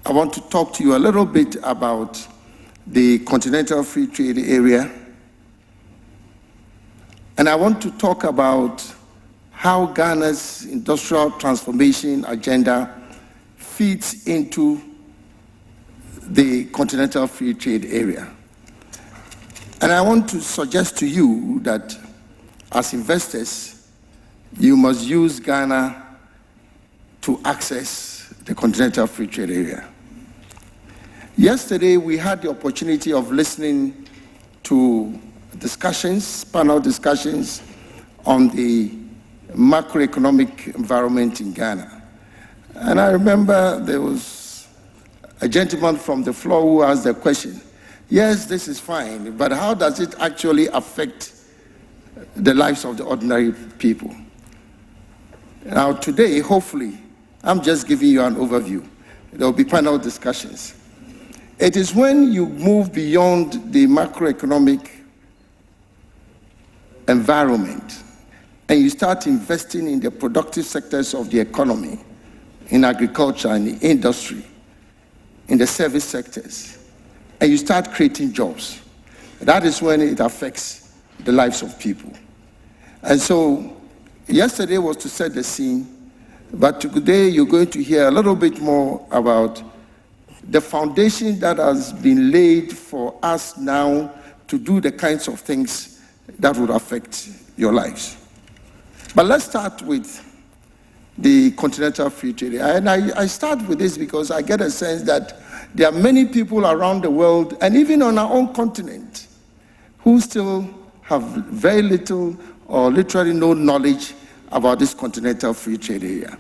I want to talk to you a little bit about the Continental Free Trade Area. And I want to talk about how Ghana's industrial transformation agenda fits into the Continental Free Trade Area. And I want to suggest to you that as investors, you must use Ghana to access the Continental Free Trade Area. Yesterday, we had the opportunity of listening to panel discussions on the macroeconomic environment in Ghana. And I remember there was a gentleman from the floor who asked the question, yes, this is fine, but how does it actually affect the lives of the ordinary people? Now today, hopefully, I'm just giving you an overview. There will be panel discussions. It is when you move beyond the macroeconomic environment and you start investing in the productive sectors of the economy, in agriculture, in the industry, in the service sectors, and you start creating jobs. That is when it affects the lives of people. And so yesterday was to set the scene, but today you're going to hear a little bit more about the foundation that has been laid for us now to do the kinds of things that would affect your lives. But let's start with the Continental Free Trade Area. And I start with this because I get a sense that there are many people around the world, and even on our own continent, who still have very little or literally no knowledge about this Continental Free Trade Area.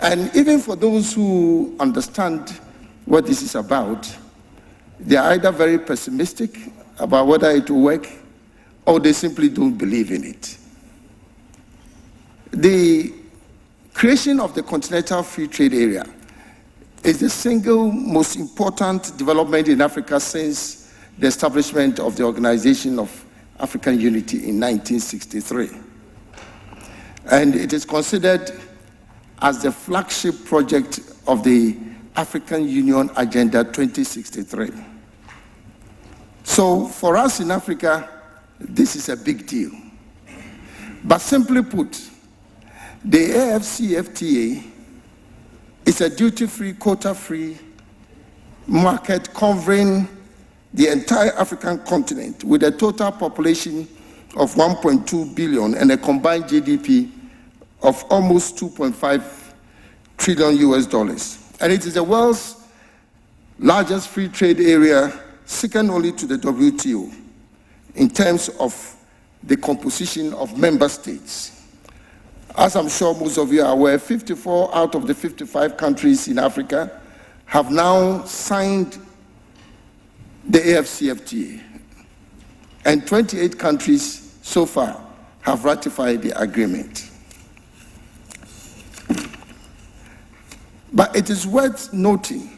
And even for those who understand what this is about, they are either very pessimistic about whether it will work, or they simply don't believe in it. The creation of the Continental Free Trade Area is the single most important development in Africa since the establishment of the Organization of African Unity in 1963. And it is considered as the flagship project of the African Union Agenda 2063. So for us in Africa, this is a big deal. But simply put, the AFCFTA is a duty-free, quota-free market covering the entire African continent with a total population of 1.2 billion and a combined GDP of almost 2.5 trillion US dollars. And it is the world's largest free trade area, second only to the WTO, in terms of the composition of member states. As I'm sure most of you are aware, 54 out of the 55 countries in Africa have now signed the AFCFTA, and 28 countries so far have ratified the agreement. But it is worth noting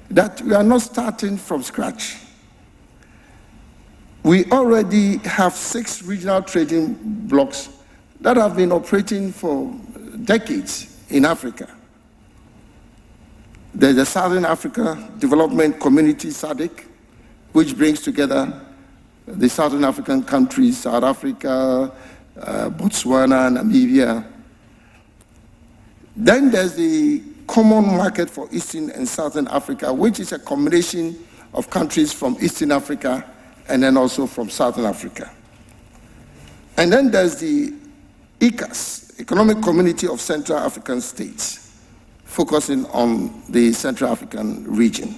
that we are not starting from scratch. We already have 6 regional trading blocks that have been operating for decades in Africa. There's the Southern Africa Development Community, SADC, which brings together the Southern African countries, South Africa, Botswana, Namibia. Then there's the Common Market for Eastern and Southern Africa, which is a combination of countries from Eastern Africa and then also from Southern Africa. And then there's the ECAS, Economic Community of Central African States, focusing on the Central African region.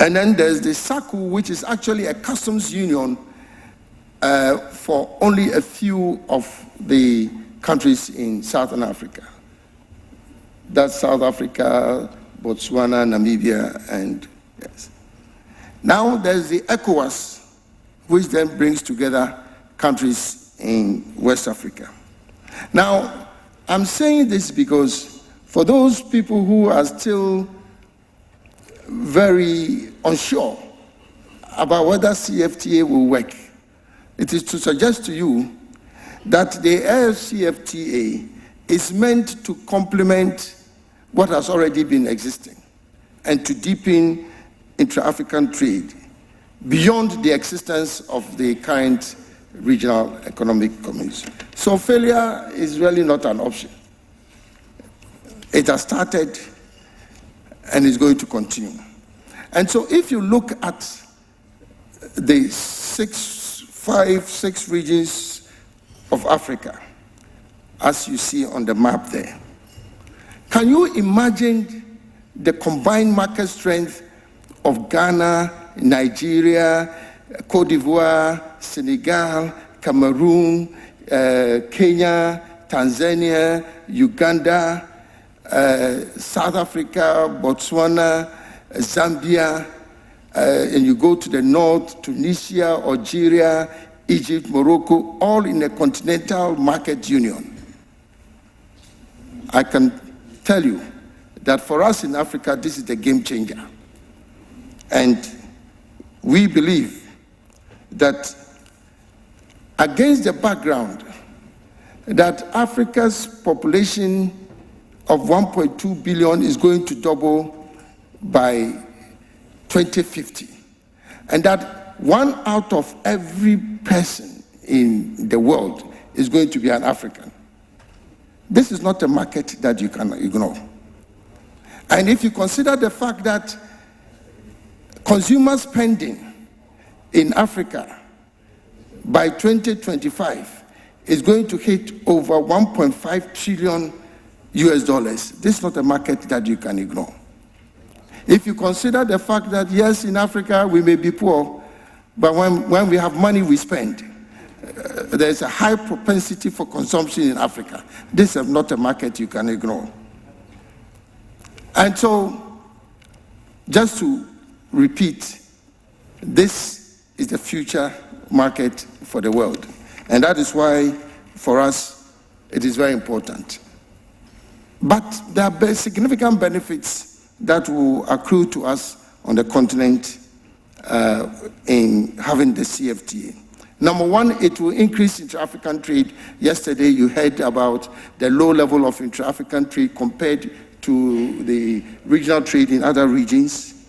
And then there's the SACU, which is actually a customs union for only a few of the countries in Southern Africa. That's South Africa, Botswana, Namibia, and yes. Now there's the ECOWAS, which then brings together countries in West Africa. Now, I'm saying this because for those people who are still very unsure about whether CFTA will work, it is to suggest to you that the AFCFTA is meant to complement what has already been existing. and to deepen intra-African trade beyond the existence of the current regional economic community. So failure is really not an option. It has started and is going to continue. And so if you look at the six regions of Africa, as you see on the map there, can you imagine the combined market strength of Ghana, Nigeria, Cote d'Ivoire, Senegal, Cameroon, Kenya, Tanzania, Uganda, South Africa, Botswana, Zambia, and you go to the north, Tunisia, Algeria, Egypt, Morocco, all in a continental market union. I can tell you that for us in Africa, this is the game changer. And we believe that against the background that Africa's population of 1.2 billion is going to double by 2050, and that 1 out of every person in the world is going to be an African. This is not a market that you can ignore. And if you consider the fact that consumer spending in Africa by 2025 is going to hit over 1.5 trillion US dollars, this is not a market that you can ignore. If you consider the fact that, yes, in Africa we may be poor, but when we have money we spend, there's a high propensity for consumption in Africa. This is not a market you can ignore. And so, just to repeat, this is the future market for the world. And that is why, for us, it is very important. But there are significant benefits that will accrue to us on the continent in having the CFTA. Number one, it will increase intra-African trade. Yesterday, you heard about the low level of intra-African trade compared to the regional trade in other regions.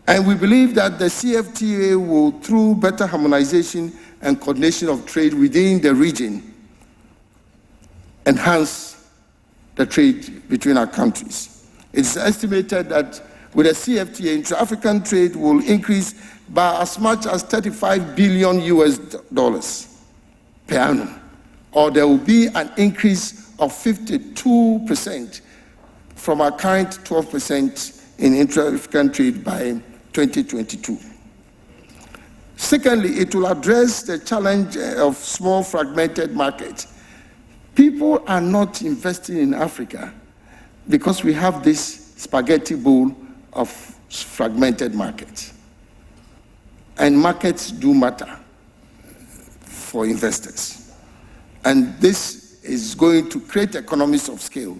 And we believe that the CFTA will, through better harmonization and coordination of trade within the region, enhance the trade between our countries. It's estimated that with the CFTA, intra-African trade will increase by as much as 35 billion US dollars per annum, or there will be an increase of 52% from our current 12% in intra-African trade by 2022. Secondly, it will address the challenge of small fragmented markets. People are not investing in Africa because we have this spaghetti bowl of fragmented markets. And markets do matter for investors. And this is going to create economies of scale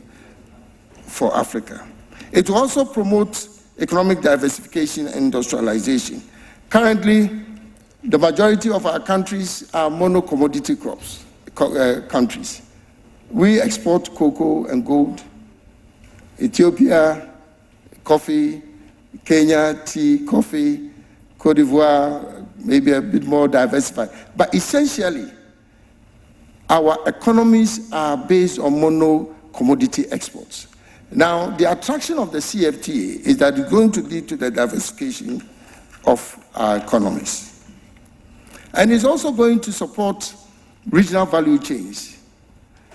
for Africa. It will also promote economic diversification and industrialization. Currently, the majority of our countries are mono-commodity countries. We export cocoa and gold. Ethiopia, coffee. Kenya, tea, coffee. Cote d'Ivoire, maybe a bit more diversified. But essentially, our economies are based on mono-commodity exports. Now, the attraction of the CFTA is that it's going to lead to the diversification of our economies. And it's also going to support regional value chains.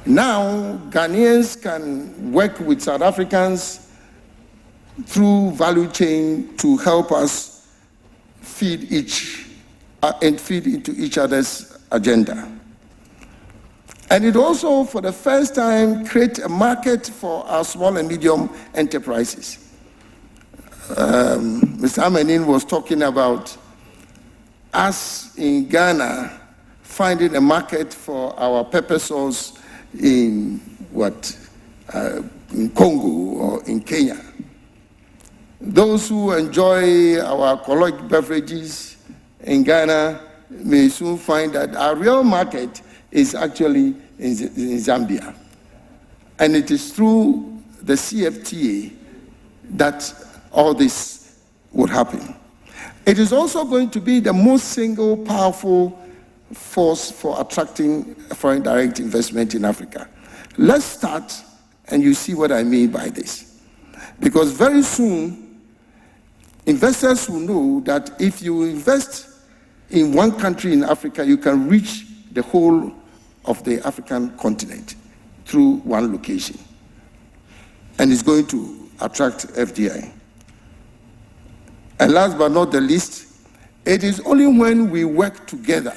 Now, Ghanaians can work with South Africans through value chain to help us feed into each other's agenda. And it also, for the first time, create a market for our small and medium enterprises. Mr. Amenin was talking about us in Ghana finding a market for our pepper sauce in in Congo or in Kenya. Those who enjoy our alcoholic beverages in Ghana may soon find that our real market is actually in Zambia. And it is through the CFTA that all this would happen. It is also going to be the most single powerful force for attracting foreign direct investment in Africa. Let's start, and you see what I mean by this. Because very soon, investors will know that if you invest in one country in Africa, you can reach the whole of the African continent through one location. And it's going to attract FDI. And last but not the least, it is only when we work together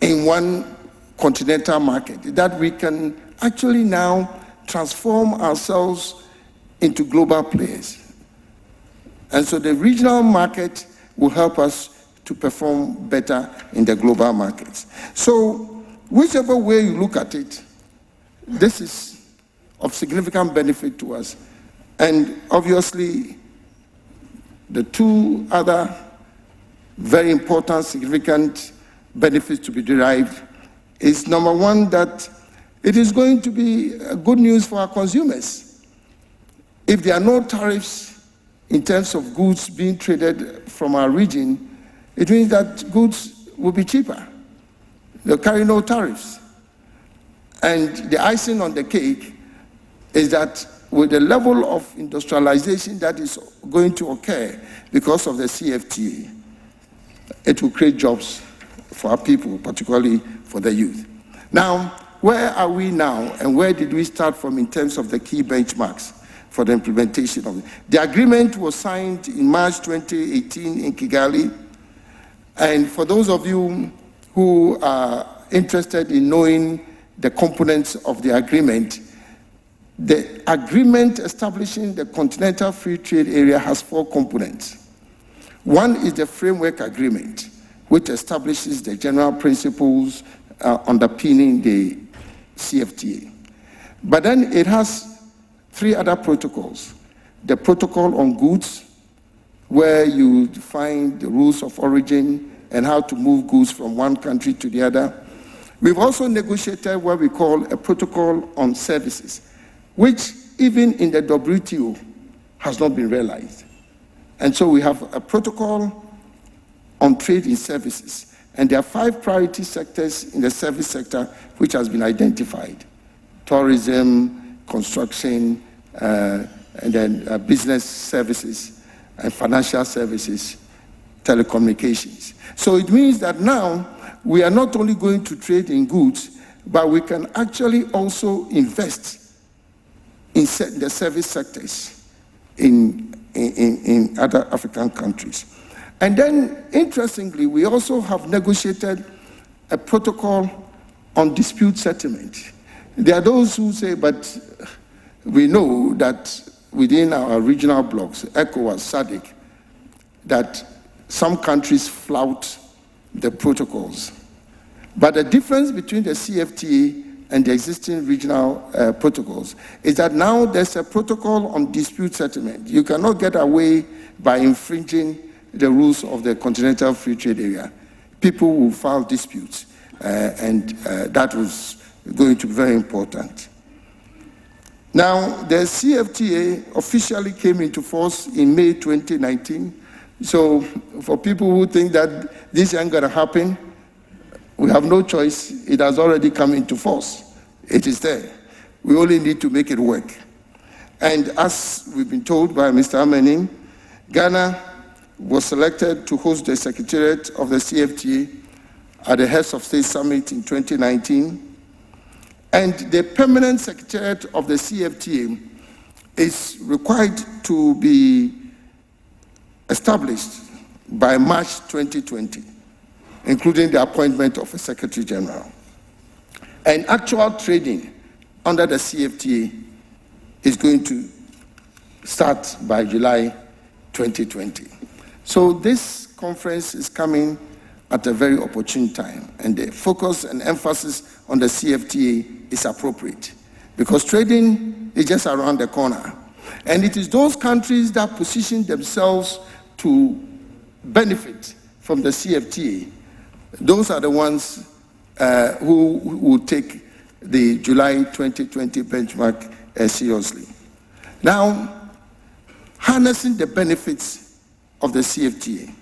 in one continental market that we can actually now transform ourselves into global players. And so the regional market will help us to perform better in the global markets. So whichever way you look at it, this is of significant benefit to us. And obviously, the two other very important, significant benefits to be derived is, number one, that it is going to be good news for our consumers. If there are no tariffs in terms of goods being traded from our region, it means that goods will be cheaper. They'll carry no tariffs. And the icing on the cake is that with the level of industrialization that is going to occur because of the CFTA, it will create jobs for our people, particularly for the youth. Now, where are we now, and where did we start from in terms of the key benchmarks for the implementation of it? The agreement was signed in March 2018 in Kigali, and for those of you who are interested in knowing the components of the agreement establishing the Continental Free Trade Area has 4 components. One is the framework agreement, which establishes the general principles underpinning the CFTA. But then it has 3 other protocols. The protocol on goods, where you define the rules of origin and how to move goods from one country to the other. We've also negotiated what we call a protocol on services, which even in the WTO has not been realized. And so we have a protocol on trade in services. And there are 5 priority sectors in the service sector which has been identified: tourism, construction, and then business services, and financial services, telecommunications. So it means that now we are not only going to trade in goods, but we can actually also invest in the service sectors in other African countries. And then, interestingly, we also have negotiated a protocol on dispute settlement. There are those who say, but we know that within our regional blocs, ECOWAS, SADC, that some countries flout the protocols. But the difference between the CFTA and the existing regional protocols is that now there's a protocol on dispute settlement. You cannot get away by infringing the rules of the Continental Free Trade Area. People will file disputes, and that was going to be very important. Now, the CFTA officially came into force in May 2019. So for people who think that this ain't gonna happen, we have no choice. It has already come into force. It is there. We only need to make it work. And as we've been told by Mr. Amening, Ghana was selected to host the Secretariat of the CFTA at the Heads of State Summit in 2019. And the permanent Secretariat of the CFTA is required to be established by March 2020. Including the appointment of a Secretary General. And actual trading under the CFTA is going to start by July 2020. So this conference is coming at a very opportune time, and the focus and emphasis on the CFTA is appropriate because trading is just around the corner. And it is those countries that position themselves to benefit from the CFTA. Those are the ones who will take the July 2020 benchmark seriously. Now, harnessing the benefits of the CFTA.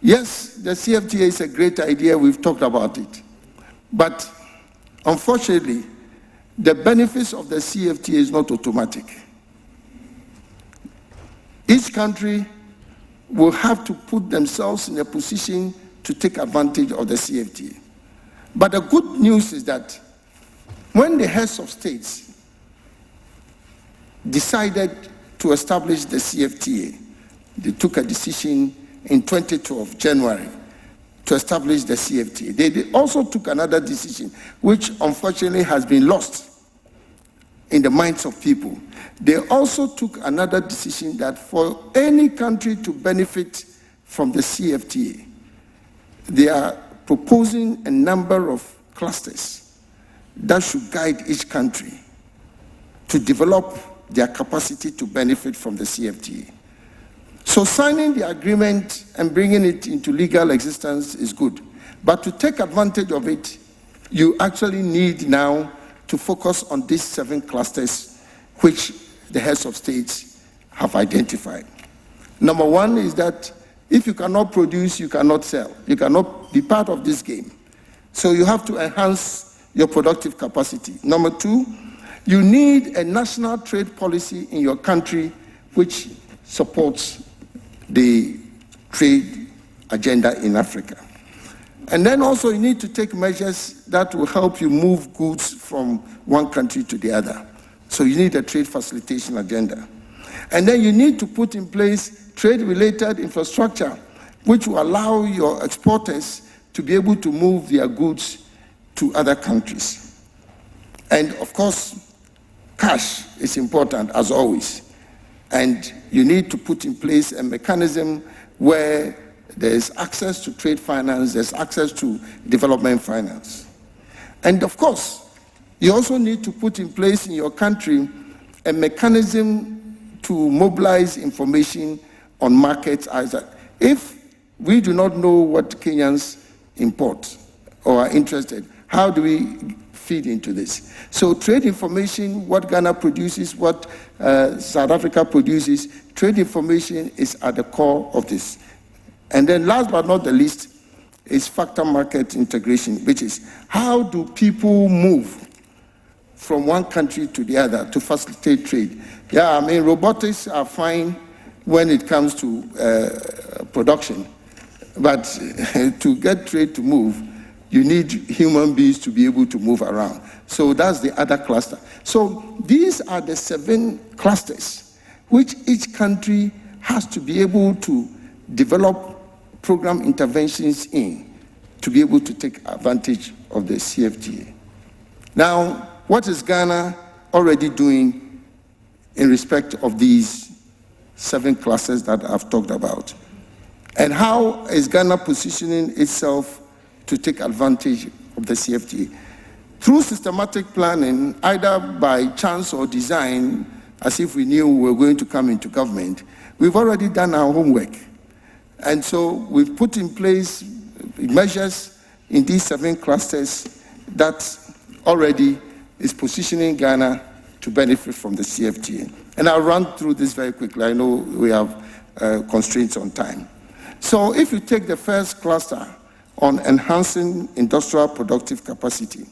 Yes, the CFTA is a great idea, we've talked about it. But unfortunately, the benefits of the CFTA is not automatic. Each country will have to put themselves in a position to take advantage of the CFTA. But the good news is that when the heads of states decided to establish the CFTA, they took a decision in 2012, January, to establish the CFTA. They also took another decision, which unfortunately has been lost in the minds of people. They also took another decision that for any country to benefit from the CFTA, they are proposing a number of clusters that should guide each country to develop their capacity to benefit from the CFTA. So signing the agreement and bringing it into legal existence is good. But to take advantage of it, you actually need now to focus on these 7 clusters which the heads of states have identified. Number 1 is that if you cannot produce, you cannot sell. You cannot be part of this game. So you have to enhance your productive capacity. Number 2, you need a national trade policy in your country which supports the trade agenda in Africa. And then also you need to take measures that will help you move goods from one country to the other. So you need a trade facilitation agenda. And then you need to put in place trade-related infrastructure which will allow your exporters to be able to move their goods to other countries. And of course, cash is important as always. And you need to put in place a mechanism where there's access to trade finance, there's access to development finance. And of course, you also need to put in place in your country a mechanism to mobilize information on markets. If we do not know what Kenyans import or are interested, how do we feed into this? So trade information, what Ghana produces, what South Africa produces, trade information is at the core of this. And then last but not the least is factor market integration, which is how do people move from one country to the other to facilitate trade. Yeah, I mean, robotics are fine when it comes to production, but to get trade to move, you need human beings to be able to move around. So that's the other cluster. So these are the 7 clusters which each country has to be able to develop program interventions in to be able to take advantage of the CFTA. Now, what is Ghana already doing in respect of these 7 clusters that I've talked about? And how is Ghana positioning itself to take advantage of the CFTA? Through systematic planning, either by chance or design, as if we knew we were going to come into government, we've already done our homework. And so we've put in place measures in these 7 clusters that already is positioning Ghana to benefit from the CFTA. And I'll run through this very quickly. I know we have constraints on time. So if you take the first cluster on enhancing industrial productive capacity,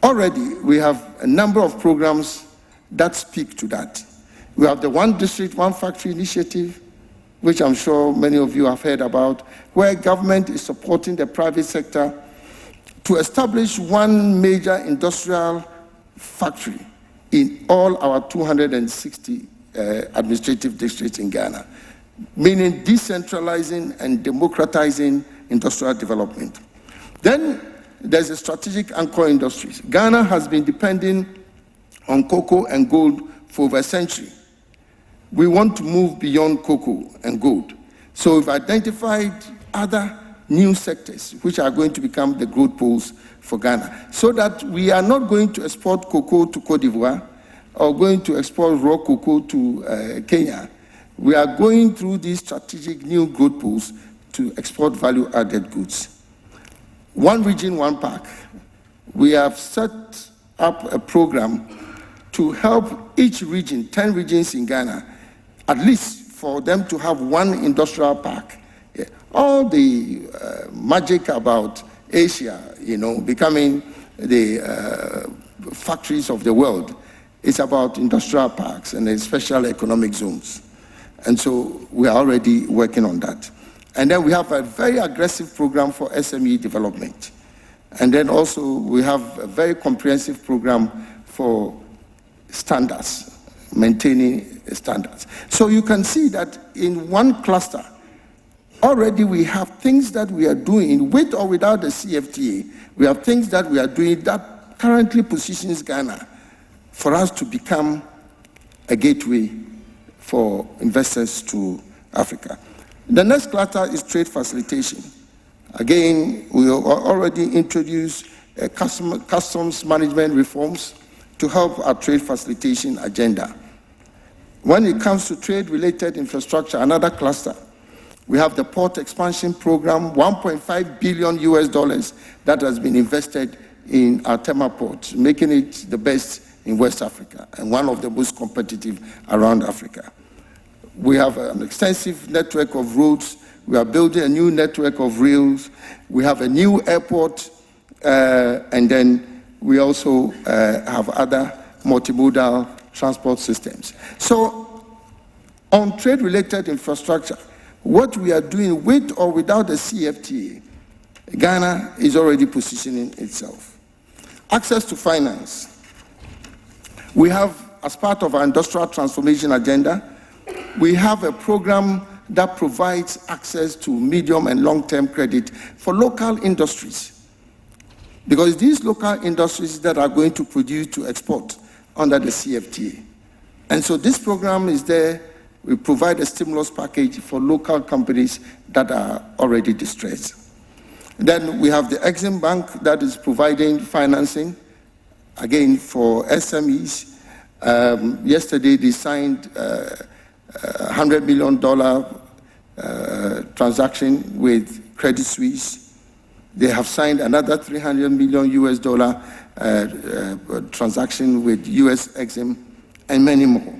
already we have a number of programs that speak to that. We have the One District, One Factory initiative, which I'm sure many of you have heard about, where government is supporting the private sector to establish one major industrial factory in all our 260 administrative districts in Ghana, meaning decentralizing and democratizing industrial development. Then there's a strategic anchor industries. Ghana has been depending on cocoa and gold for over a century. We want to move beyond cocoa and gold. So we've identified other new sectors which are going to become the growth poles for Ghana, so that we are not going to export cocoa to Cote d'Ivoire or going to export raw cocoa to Kenya. We are going through these strategic new growth poles to export value-added goods. One region, one park. We have set up a program to help each region, 10 regions in Ghana, at least for them to have one industrial park. Yeah. All the magic about Asia, becoming the factories of the world, is about industrial parks and special economic zones. And so we are already working on that. And then we have a very aggressive program for SME development. And then also we have a very comprehensive program for standards, maintaining standards. So you can see that in one cluster, already we have things that we are doing with or without the CFTA. We have things that we are doing that currently positions Ghana for us to become a gateway for investors to Africa. The next cluster is trade facilitation. Again, we already introduced customs management reforms to help our trade facilitation agenda. When it comes to trade-related infrastructure, another cluster, we have the port expansion program, $1.5 billion that has been invested in our Tema port, making it the best in West Africa and one of the most competitive around Africa. We have an extensive network of roads. We are building a new network of rails. We have a new airport, and then we also have other multimodal transport systems. So on trade-related infrastructure, what we are doing with or without the CFTA, Ghana is already positioning itself. Access to finance. We have, as part of our industrial transformation agenda, we have a program that provides access to medium and long-term credit for local industries. Because these local industries that are going to produce to export under the CFTA. And so this program is there. We provide a stimulus package for local companies that are already distressed. Then we have the Exim Bank that is providing financing, again, for SMEs. Yesterday, they signed $100 million transaction with Credit Suisse. They have signed another $300 million transaction with US Exim, and many more.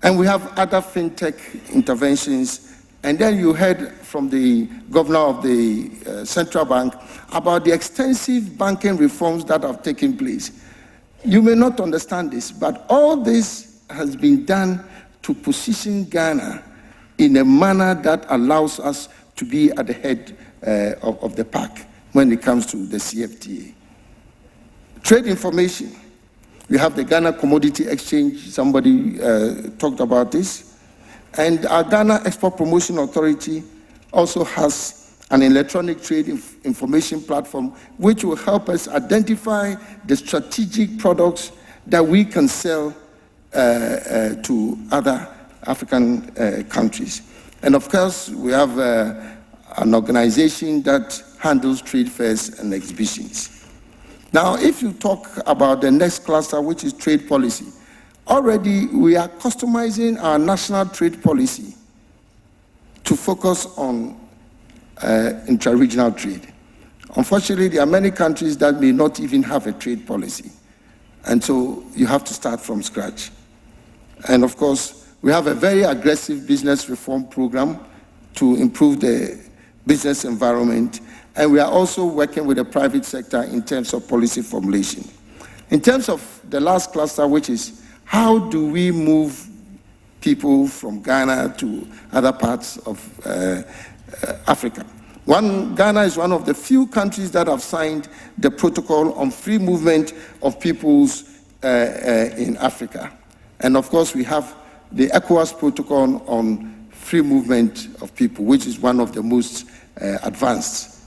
And we have other fintech interventions. And then you heard from the governor of the central bank about the extensive banking reforms that have taken place. You may not understand this, but all this has been done to position Ghana in a manner that allows us to be at the head of the pack when it comes to the CFTA. Trade information. We have the Ghana Commodity Exchange. Somebody talked about this. And our Ghana Export Promotion Authority also has an electronic trade information platform which will help us identify the strategic products that we can sell to other African countries. And of course, we have an organization that handles trade fairs and exhibitions. Now, if you talk about the next cluster, which is trade policy, already we are customizing our national trade policy to focus on intra-regional trade. Unfortunately, there are many countries that may not even have a trade policy. And so you have to start from scratch. And of course, we have a very aggressive business reform program to improve the business environment. And we are also working with the private sector in terms of policy formulation. In terms of the last cluster, which is how do we move people from Ghana to other parts of Africa. Ghana is one of the few countries that have signed the protocol on free movement of peoples in Africa. And of course, we have the ECOWAS protocol on free movement of people, which is one of the most advanced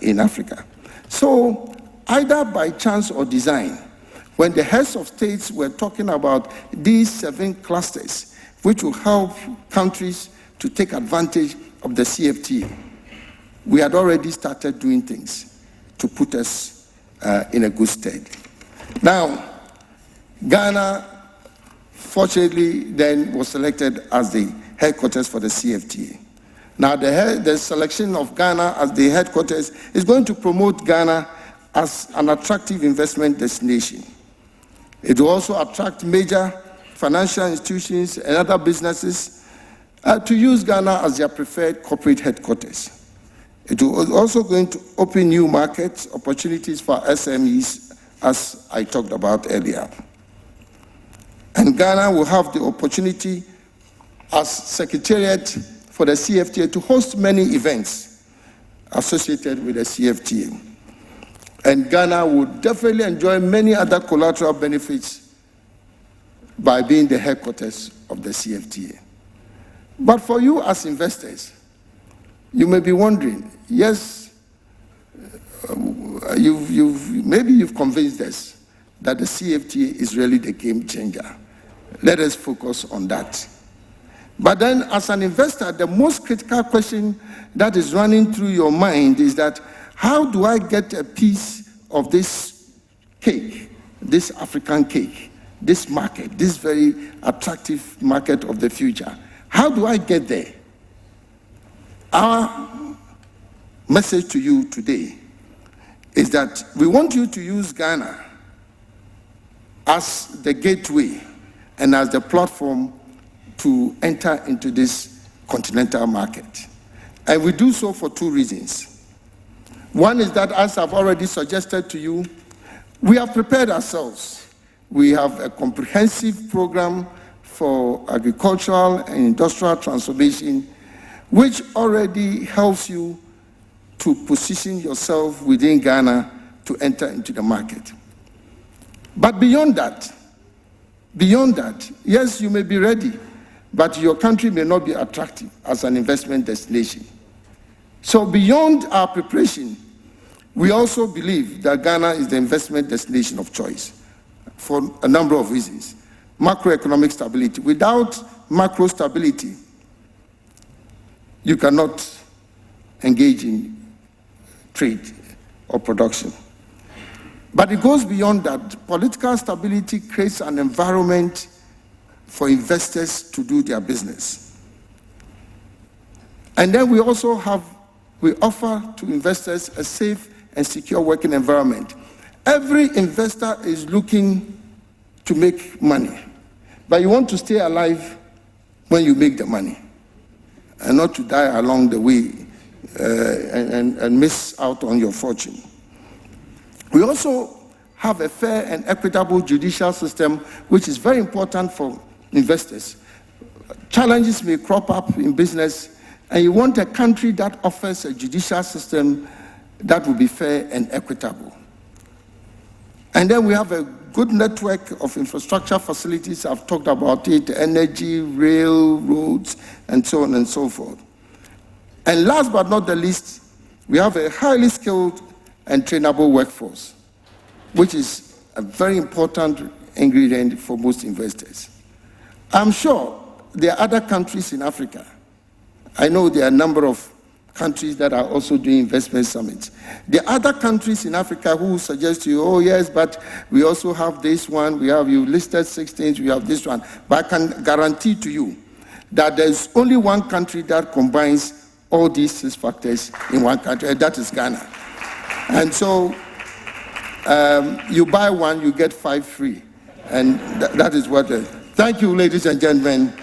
in Africa. So either by chance or design, when the heads of states were talking about these 7 clusters, which will help countries to take advantage of the CFTA, we had already started doing things to put us in a good stead. Now, Ghana, fortunately, then was selected as the headquarters for the CFTA. Now, the selection of Ghana as the headquarters is going to promote Ghana as an attractive investment destination. It will also attract major financial institutions, and other businesses to use Ghana as their preferred corporate headquarters. It is also going to open new market opportunities for SMEs, as I talked about earlier. And Ghana will have the opportunity as Secretariat for the CFTA to host many events associated with the CFTA. And Ghana would definitely enjoy many other collateral benefits by being the headquarters of the CFTA. But for you as investors, you may be wondering, yes, maybe you've convinced us that the CFTA is really the game changer. Let us focus on that. But then as an investor, the most critical question that is running through your mind is that, how do I get a piece of this cake, this African cake, this market, this very attractive market of the future? How do I get there? Our message to you today is that we want you to use Ghana as the gateway and as the platform to enter into this continental market. And we do so for two reasons. One is that, as I've already suggested to you, we have prepared ourselves. We have a comprehensive program for agricultural and industrial transformation, which already helps you to position yourself within Ghana to enter into the market. But beyond that, yes, you may be ready, but your country may not be attractive as an investment destination. So beyond our preparation, we also believe that Ghana is the investment destination of choice for a number of reasons. Macroeconomic stability. Without macro stability, you cannot engage in trade or production. But it goes beyond that. Political stability creates an environment for investors to do their business. And then we offer to investors a safe and secure working environment. Every investor is looking to make money, but you want to stay alive when you make the money and not to die along the way and miss out on your fortune. We also have a fair and equitable judicial system, which is very important for investors. Challenges may crop up in business, and you want a country that offers a judicial system that will be fair and equitable. And then we have a good network of infrastructure facilities. I've talked about it: energy, rail, roads, and so on and so forth. And last but not the least, we have a highly skilled and trainable workforce, which is a very important ingredient for most investors. I'm sure there are other countries in Africa. I know there are a number of countries that are also doing investment summits. There are other countries in Africa who suggest to you, oh yes, but we also have this one, you listed 6 things, we have this one. But I can guarantee to you that there's only one country that combines all these 6 factors in one country, and that is Ghana. And so you buy one, you get 5 free. And that is what. Thank you, ladies and gentlemen.